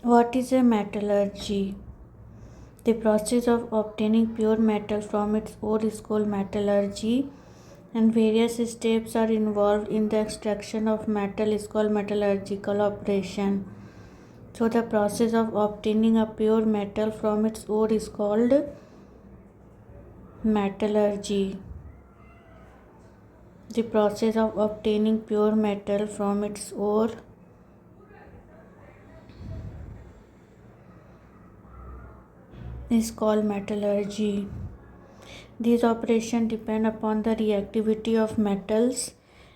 What is a metallurgy? The process of obtaining pure metal from its ore is called metallurgy, and various steps are involved in the extraction of metal is called metallurgical operation. So the process of obtaining a pure metal from its ore is called metallurgy. The process of obtaining pure metal from its ore is called metallurgy. These operations depend upon the reactivity of metals.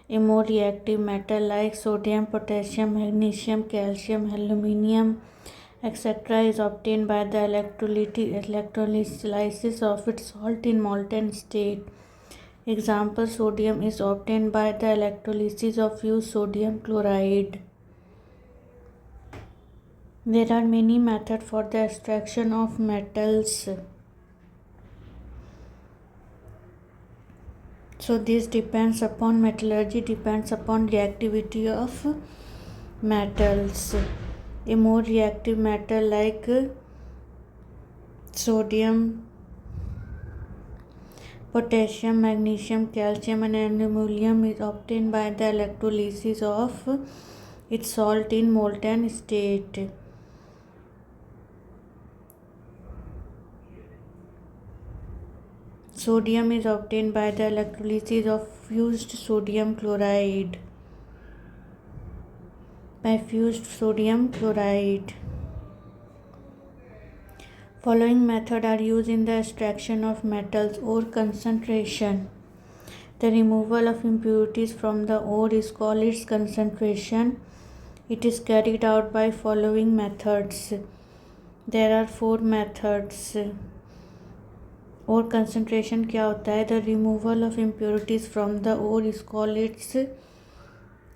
A more reactive metal like sodium, potassium, magnesium, calcium, aluminium, etc. is obtained by the electrolysis of its salt in molten state. Example, sodium is obtained by the electrolysis of fused sodium chloride. There are many methods for the extraction of metals. So this depends upon metallurgy, depends upon reactivity of metals. A more reactive metal like sodium, potassium, magnesium, calcium and aluminum is obtained by the electrolysis of its salt in molten state. Sodium is obtained by the electrolysis of fused sodium chloride. Following methods are used in the extraction of metals. Ore concentration. The removal of impurities from the ore is called its concentration. It is carried out by following methods. There are 4 methods. और concentration क्या होता है? The removal of impurities from the ore is called its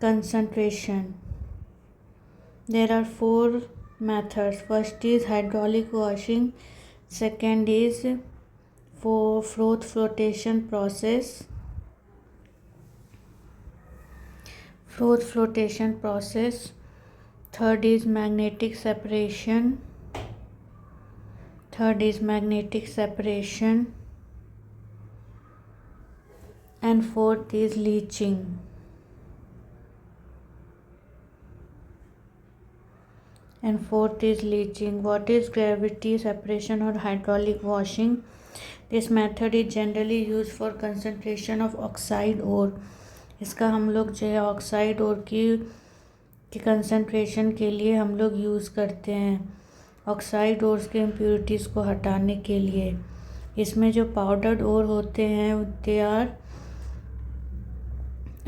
concentration. There are 4 methods. First is hydraulic washing. Second is froth flotation process. Third is magnetic separation. And fourth is leaching. What is gravity separation or hydraulic washing? This method is generally used for concentration of oxide ore. इसका हम लोग जो है oxide ओर की concentration के लिए हम लोग यूज़ करते हैं, ऑक्साइड ओर्स के इम्प्योरिटीज़ को हटाने के लिए. इसमें जो पाउडर्ड ओर होते हैं they are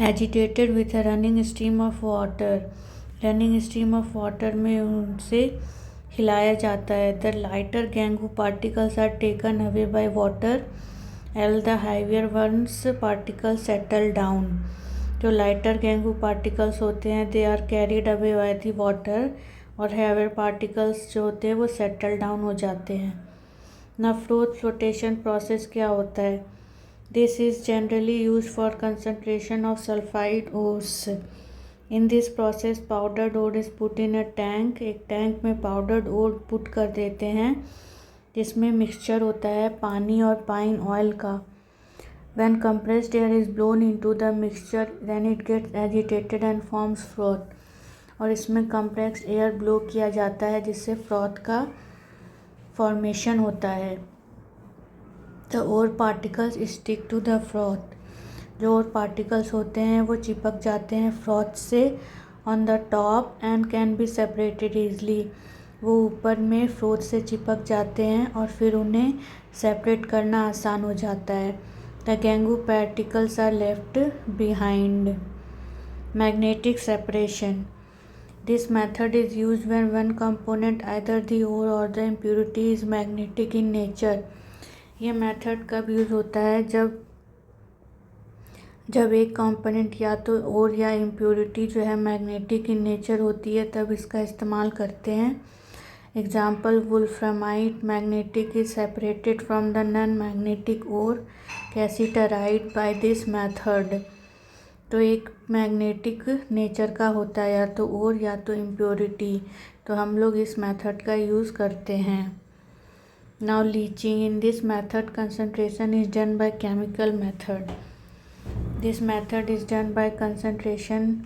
agitated with a running stream of water में उनसे हिलाया जाता है. The lighter gangue particles are taken away by water L the heavier ones particle settle down. जो लाइटर गैंगू पार्टिकल्स होते हैं they are carried away by the water और heavier particles जो होते हैं वो सेटल डाउन हो जाते हैं. ना फ्रोथ फ्लोटेशन प्रोसेस क्या होता है? This is generally use for concentration of sulphide ores. In this process powdered ore is put in a tank. एक टैंक में पाउडर्ड ओर पुट कर देते हैं जिसमें मिक्सचर होता है पानी और पाइन ऑयल का. When compressed air is blown into the mixture, then it gets agitated and forms froth. और इसमें compressed air blow किया जाता है जिससे froth का formation होता है. The ore particles stick to the froth. जो ore particles होते हैं वो चिपक जाते हैं froth से on the top and can be separated easily. वो ऊपर में froth से चिपक जाते हैं और फिर उन्हें separate करना आसान हो जाता है. The gangue particles are left behind. Magnetic separation. This method is used when one component, either the ore or the impurity, is magnetic in nature. ये मेथड कब यूज़ होता है? जब एक कंपोनेंट या तो और या इम्प्योरिटी जो है मैग्नेटिक इन नेचर होती है तब इसका इस्तेमाल करते हैं. Example wolframite magnetic is separated from the non magnetic ore cassiterite by this method. तो एक मैग्नेटिक नेचर का होता है या तो ओर या तो इम्प्योरिटी. तो हम लोग इस मेथड का यूज़ करते हैं। Now leaching, in this method concentration is done by chemical method. This method is done by concentration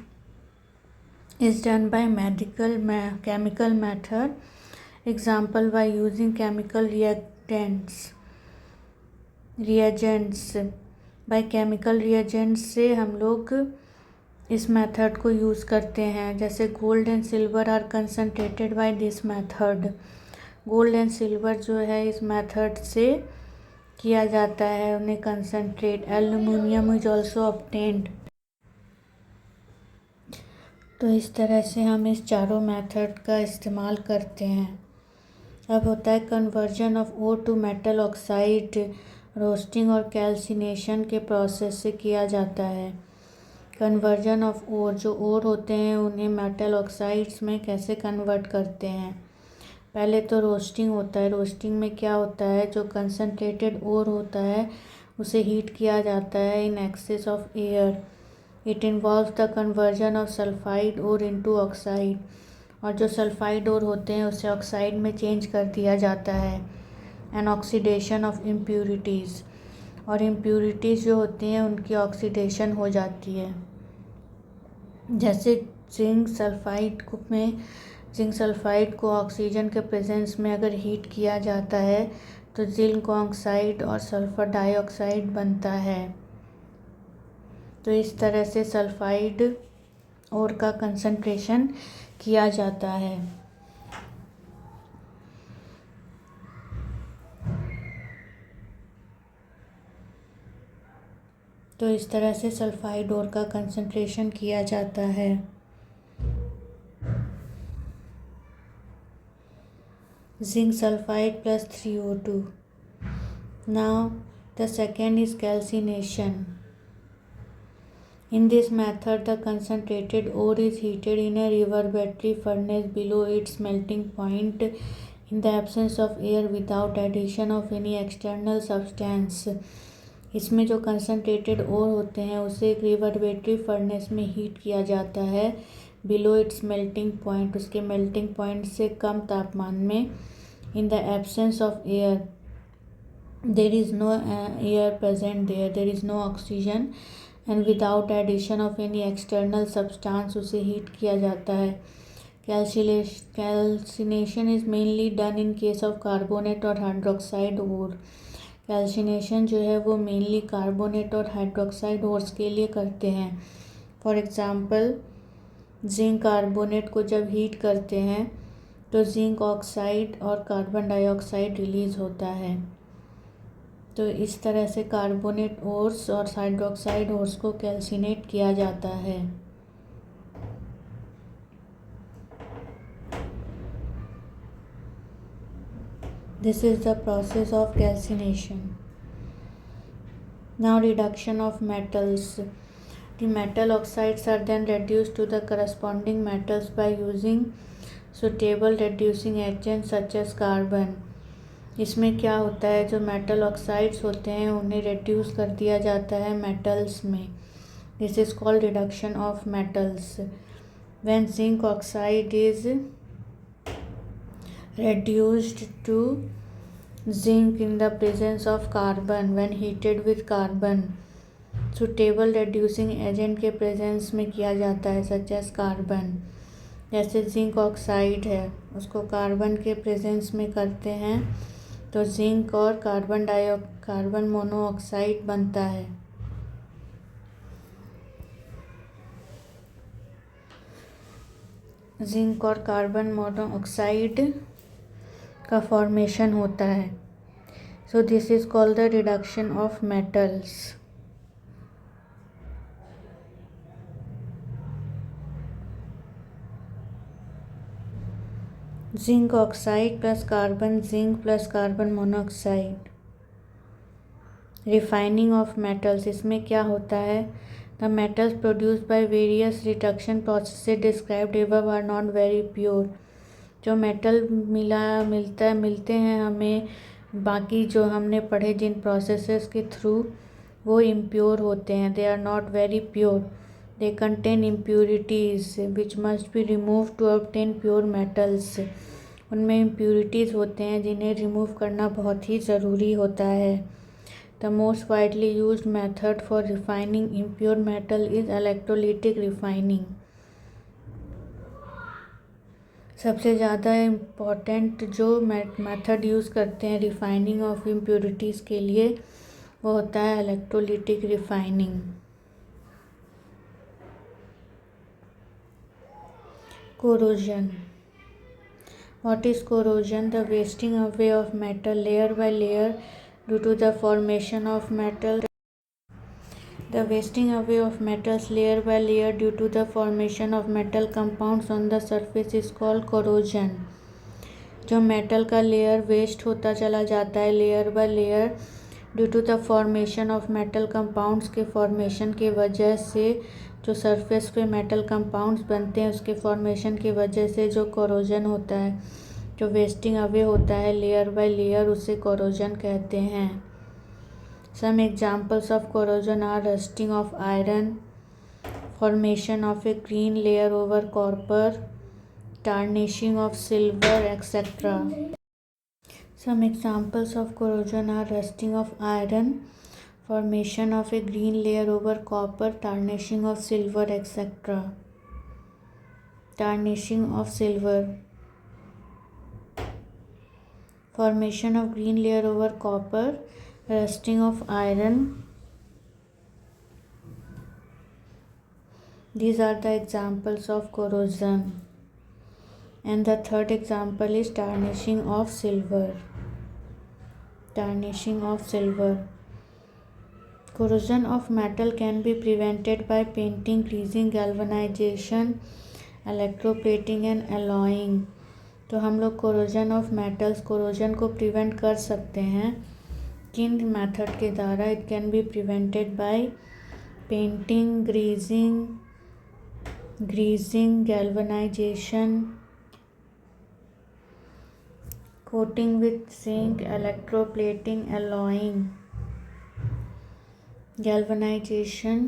is done by chemical method. Example, by using chemical reagents. by chemical reagents से हम लोग इस method को use करते हैं। जैसे gold and silver are concentrated by this method. Gold and silver जो है इस मेथड से किया जाता है, उन्हें concentrate. Aluminium is also obtained. तो इस तरह से हम इस चारों मेथड का इस्तेमाल करते हैं। अब होता है conversion of ore to metal oxide. Roasting और कैल्सिनेशन के प्रोसेस से किया जाता है। कन्वर्जन ऑफ ओर, जो ओर होते हैं उन्हें मेटल ऑक्साइड्स में कैसे कन्वर्ट करते हैं। पहले तो रोस्टिंग होता है। रोस्टिंग में क्या होता है, जो कंसनट्रेटेड ओर होता है उसे हीट किया जाता है in excess of air. It involve the conversion of sulphide ore into oxide. और जो सल्फाइड ओर होते हैं उसे ऑक्साइड में चेंज कर दिया जाता है। एंड ऑक्सीडेशन ऑफ इम्प्यूरिटीज़, और इम्प्यूरिटीज़ जो होती हैं उनकी ऑक्सीडेशन हो जाती है। जैसे जिंक सल्फाइड को ऑक्सीजन के प्रेजेंस में अगर हीट किया जाता है तो जिंक ऑक्साइड और सल्फर डाइऑक्साइड बनता है। तो इस तरह से सल्फाइड ओर का कंसंट्रेशन किया जाता है। तो इस तरह से सल्फाइड ओर का कंसंट्रेशन किया जाता है। Zinc sulphide plus 3O2। Now the second is calcination. In this method, the concentrated ore is heated in a reverberatory furnace below its melting point in the absence of air without addition of any external substance. इसमें जो concentrated ओर होते हैं उसे एक रिवर्बेटरी furnace में heat किया जाता है बिलो इट्स मेल्टिंग पॉइंट, उसके मेल्टिंग पॉइंट से कम तापमान में। In the absence of air, there is no air present there, there is no oxygen, and without addition of any external substance उसे हीट किया जाता है। Calcination is mainly done in case of carbonate और hydroxide ore. Calcination जो है वो mainly carbonate और hydroxide ores के लिए करते हैं। फॉर एग्ज़ाम्पल, जिंक कार्बोनेट को जब हीट करते हैं तो जिंक ऑक्साइड और कार्बन डाइऑक्साइड रिलीज़ होता है। तो इस तरह से कार्बोनेट ओर्स और हाइड्रोक्साइड ओर्स को कैल्सिनेट किया जाता है। This is the process of calcination. Now reduction of metals. The metal oxides are then reduced to the corresponding metals by using suitable reducing agents such as carbon. इसमें क्या होता है, जो मेटल ऑक्साइड्स होते हैं उन्हें रिड्यूस कर दिया जाता है मेटल्स में। This is called reduction of metals. When zinc oxide is reduced to zinc in the presence of carbon when heated with carbon, suitable reducing agent के प्रेजेंस में किया जाता है सच एज कार्बन। जैसे जिंक ऑक्साइड है उसको carbon के presence में करते हैं तो जिंक और कार्बन मोनोऑक्साइड बनता है। जिंक और कार्बन मोनोऑक्साइड का फॉर्मेशन होता है। So this is called the reduction of metals. Zinc oxide plus carbon, zinc plus carbon monoxide. Refining of metals, इसमें क्या होता है, the metals produced by various reduction process described above are not very pure. जो metal मिलते हैं हमें बाकी जो हमने पढ़े जिन प्रोसेसेस के थ्रू, वो इम्प्योर होते हैं। They are not very pure They contain impurities which must be removed to obtain pure metals. उनमें impurities होते हैं जिन्हें remove करना बहुत ही ज़रूरी होता है. The most widely used method for refining impure metal is electrolytic refining. सबसे ज़्यादा इम्पॉर्टेंट जो मेथड यूज़ करते हैं रिफाइनिंग ऑफ इम्प्योरिटीज़ के लिए वो होता है electrolytic refining. Corrosion. What is corrosion? The wasting away of metal layer by layer due to the formation of metal. The wasting away of metals layer by layer due to the formation of metal compounds on the surface is called corrosion. जो metal का layer waste होता चला जाता है layer by layer due to the formation of metal compounds के formation की वजह से जो सरफेस पे मेटल कंपाउंड्स बनते हैं उसके फॉर्मेशन की वजह से जो कोरोजन होता है, जो वेस्टिंग अवे होता है लेयर बाय लेयर, उसे कोरोजन कहते हैं. Some examples of corrosion are rusting of iron, formation of a green layer over copper, tarnishing of silver, etc. Some examples of corrosion are rusting of iron, formation of a green layer over copper, tarnishing of silver, etc. Tarnishing of silver, formation of green layer over copper, rusting of iron. These are the examples of corrosion. And the third example is tarnishing of silver. Tarnishing of silver. Corrosion of metal can be prevented by painting, greasing, galvanization, electroplating and alloying. तो हम लोग corrosion of metals, corrosion को prevent कर सकते हैं किन method के द्वारा? It can be prevented by painting, greasing, galvanization, coating with zinc, electroplating, alloying. Galvanization,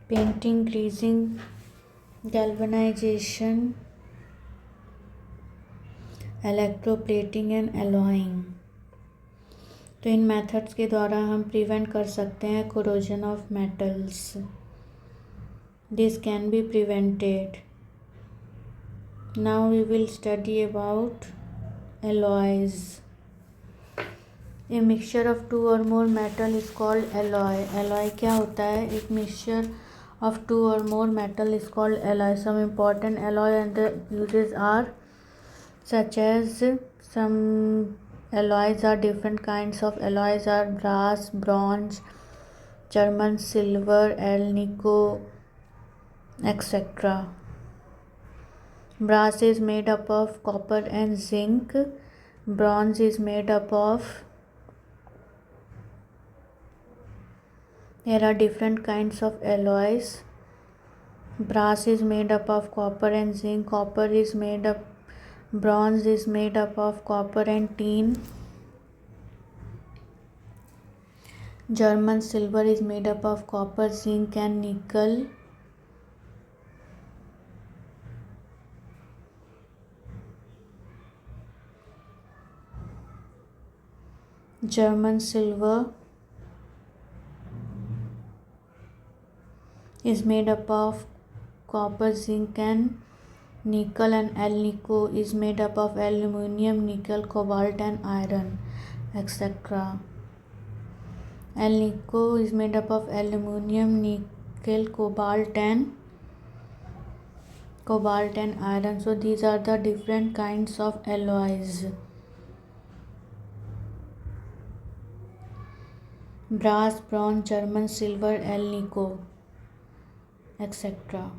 painting, greasing, galvanization, electroplating and alloying. तो इन मेथड्स के द्वारा हम प्रिवेंट कर सकते हैं corrosion of metals. This can be prevented. Now we will study about alloys. A mixture of two or more metal is called alloy. Alloy क्या होता है? एक mixture of two or more metal is called alloy. Some important alloy and the uses are such as some alloys are different kinds of alloys are brass, bronze, German silver, alnico, etc. Brass is made up of copper and zinc. Bronze is made up of, there are different kinds of alloys. Brass is made up of copper and zinc. Copper is made up, bronze is made up of copper and tin. German silver is made up of copper, zinc and nickel. German silver is made up of copper, zinc and nickel, and alnico is made up of aluminium, nickel, cobalt and iron, etc. Alnico is made up of aluminium, nickel, cobalt and iron. So these are the different kinds of alloys. Brass, bronze, German silver, alnico, etc.